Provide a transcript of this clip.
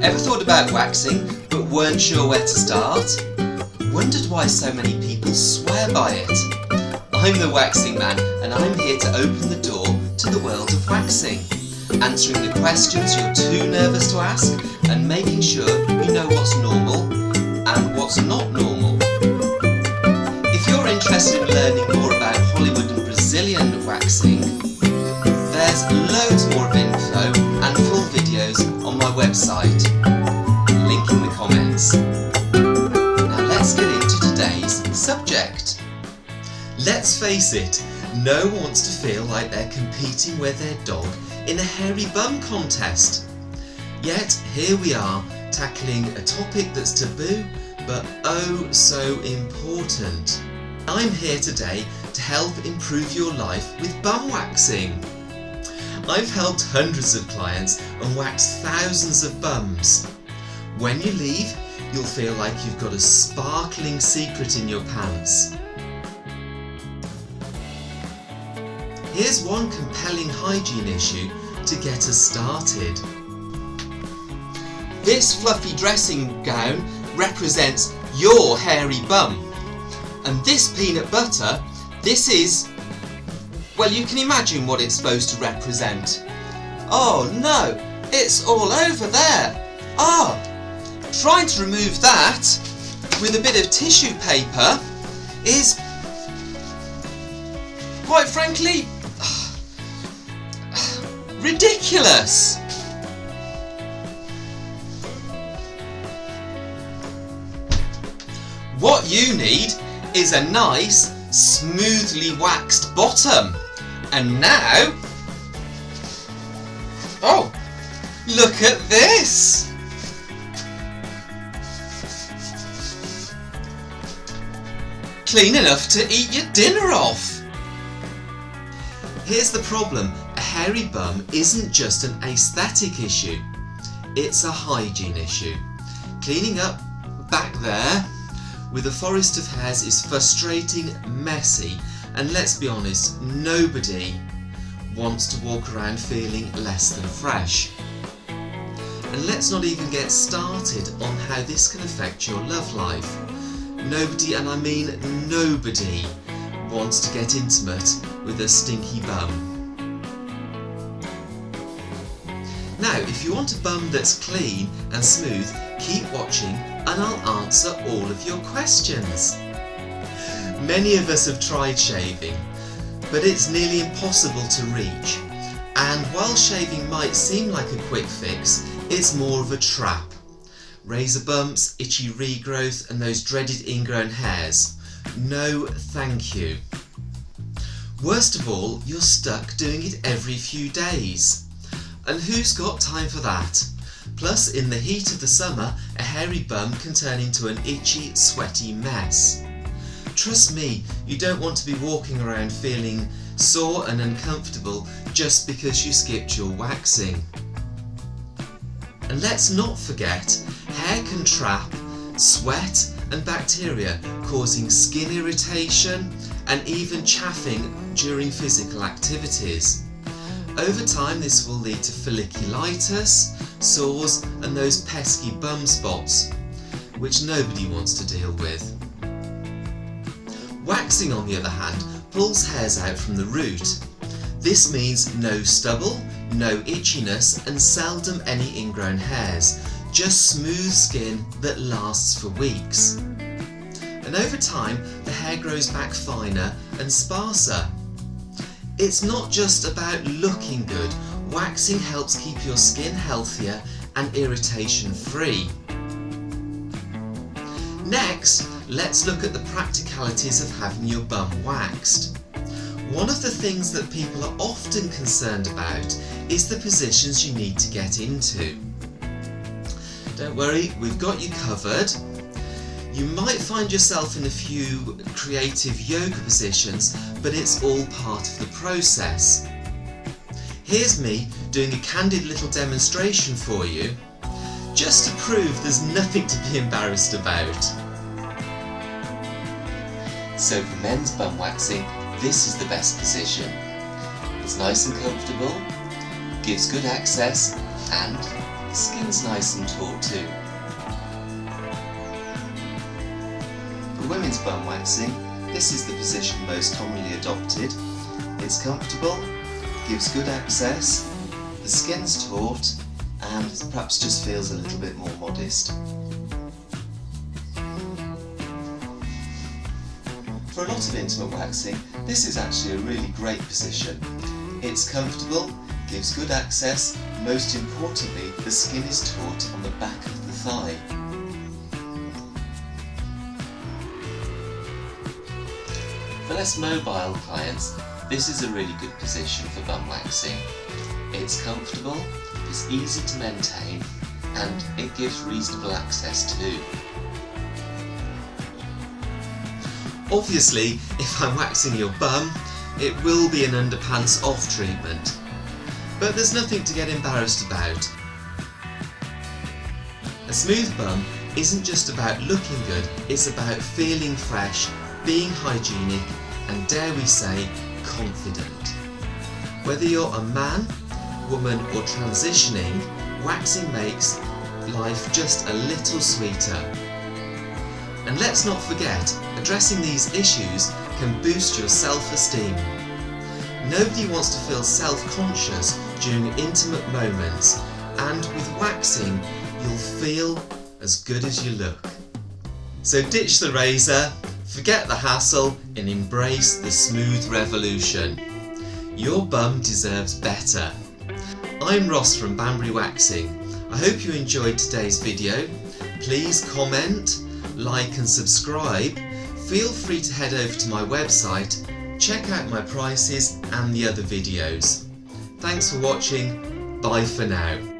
Ever thought about waxing but weren't sure where to start? Wondered why so many people swear by it? I'm the Waxing Man and I'm here to open the door to the world of waxing, answering the questions you're too nervous to ask and making sure you know what's normal and what's not normal. If you're interested in learning more about Hollywood and Brazilian waxing, there's loads more of info and full videos on my website. Link in the comments. Now let's get into today's subject. Let's face it, no one wants to feel like they're competing with their dog in a hairy bum contest. Yet here we are, tackling a topic that's taboo but oh so important. I'm here today to help improve your life with bum waxing. I've helped hundreds of clients and waxed thousands of bums. When you leave, you'll feel like you've got a sparkling secret in your pants. Here's one compelling hygiene issue to get us started. This fluffy dressing gown represents your hairy bum. And this peanut butter, this is, well, you can imagine what it's supposed to represent. Oh no, it's all over there. Trying to remove that with a bit of tissue paper is, quite frankly, ridiculous. What you need is a nice, smoothly waxed bottom. And now, oh, look at this. Clean enough to eat your dinner off. Here's the problem, a hairy bum isn't just an aesthetic issue, it's a hygiene issue. Cleaning up back there with a forest of hairs is frustrating, messy, and let's be honest, nobody wants to walk around feeling less than fresh. And let's not even get started on how this can affect your love life. Nobody, and I mean nobody, wants to get intimate with a stinky bum. Now, if you want a bum that's clean and smooth, keep watching and I'll answer all of your questions. Many of us have tried shaving, but it's nearly impossible to reach. And while shaving might seem like a quick fix, it's more of a trap. Razor bumps, itchy regrowth and those dreaded ingrown hairs. No thank you. Worst of all, you're stuck doing it every few days. And who's got time for that? Plus, in the heat of the summer, a hairy bum can turn into an itchy, sweaty mess. Trust me, you don't want to be walking around feeling sore and uncomfortable just because you skipped your waxing. And let's not forget, hair can trap sweat and bacteria, causing skin irritation and even chafing during physical activities. Over time, this will lead to folliculitis, sores and those pesky bum spots, which nobody wants to deal with. Waxing, on the other hand, pulls hairs out from the root. This means no stubble, no itchiness and seldom any ingrown hairs, just smooth skin that lasts for weeks. And over time, the hair grows back finer and sparser. It's not just about looking good, waxing helps keep your skin healthier and irritation free. Next, let's look at the practicalities of having your bum waxed. One of the things that people are often concerned about is the positions you need to get into. Don't worry, we've got you covered. You might find yourself in a few creative yoga positions, but it's all part of the process. Here's me doing a candid little demonstration for you, just to prove there's nothing to be embarrassed about. So for men's bum waxing, this is the best position. It's nice and comfortable, gives good access, and The skin's nice and taut too. For women's bum waxing, this is the position most commonly adopted. It's comfortable, gives good access, the skin's taut, and perhaps just feels a little bit more modest. For a lot of intimate waxing, this is actually a really great position. It's comfortable, gives good access, most importantly, the skin is taut on the back of the thigh. For less mobile clients, this is a really good position for bum waxing. It's comfortable, it's easy to maintain, and it gives reasonable access too. Obviously, if I'm waxing your bum, it will be an underpants off treatment. But there's nothing to get embarrassed about. A smooth bum isn't just about looking good, it's about feeling fresh, being hygienic, and dare we say, confident. Whether you're a man, woman or transitioning, waxing makes life just a little sweeter. And let's not forget, addressing these issues can boost your self-esteem. Nobody wants to feel self-conscious during intimate moments, and with waxing, you'll feel as good as you look. So ditch the razor, forget the hassle, and embrace the smooth revolution. Your bum deserves better. I'm Ross from Banbury Waxing. I hope you enjoyed today's video. Please comment, like and subscribe. Feel free to head over to my website, check out my prices and the other videos. Thanks for watching. Bye for now.